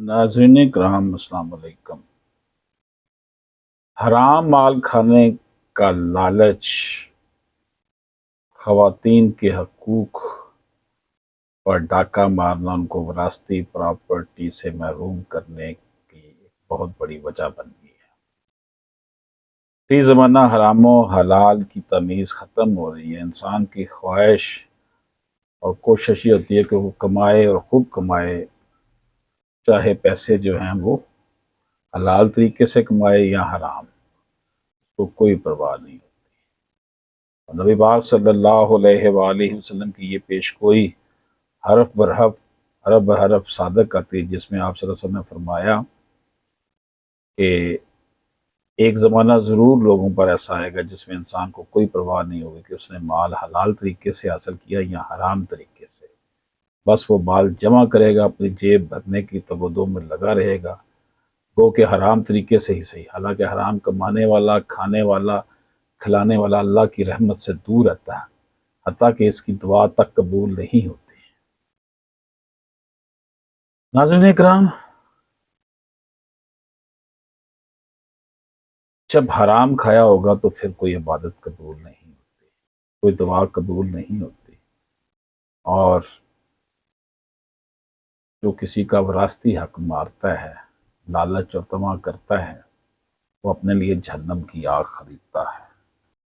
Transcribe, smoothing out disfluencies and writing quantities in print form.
ناظرین کرام السلام علیکم۔ حرام مال کھانے کا لالچ خواتین کے حقوق پر ڈاکہ مارنا، ان کو وراثتی پراپرٹی سے محروم کرنے کی ایک بہت بڑی وجہ بن گئی ہے۔ فی زمانہ حرام و حلال کی تمیز ختم ہو رہی ہے۔ انسان کی خواہش اور کوشش یہ ہوتی ہے کہ وہ کمائے اور خوب کمائے، چاہے پیسے جو ہیں وہ حلال طریقے سے کمائے یا حرام، تو کوئی پرواہ نہیں ہوتی۔ اور نبی پاک صلی اللہ علیہ وآلہ وسلم کی یہ پیش گوئی حرف بحرف صادق آتی ہے، جس میں آپ صلی اللہ علیہ وسلم نے فرمایا کہ ایک زمانہ ضرور لوگوں پر ایسا آئے گا جس میں انسان کو کوئی پرواہ نہیں ہوگی کہ اس نے مال حلال طریقے سے حاصل کیا یا حرام طریقے سے۔ بس وہ مال جمع کرے گا، اپنی جیب بھرنے کی تبدو میں لگا رہے گا، گو کہ حرام طریقے سے ہی صحیح، حالانکہ حرام کمانے والا، کھانے والا، کھلانے والا اللہ کی رحمت سے دور رہتا ہے، حتیٰ کہ اس کی دعا تک قبول نہیں ہوتی۔ ناظرین اکرام، جب حرام کھایا ہوگا تو پھر کوئی عبادت قبول نہیں ہوتی، کوئی دعا قبول نہیں ہوتی، اور جو کسی کا وراثتی حق مارتا ہے، لالچ اور طمع کرتا ہے، وہ اپنے لیے جہنم کی آگ خریدتا ہے۔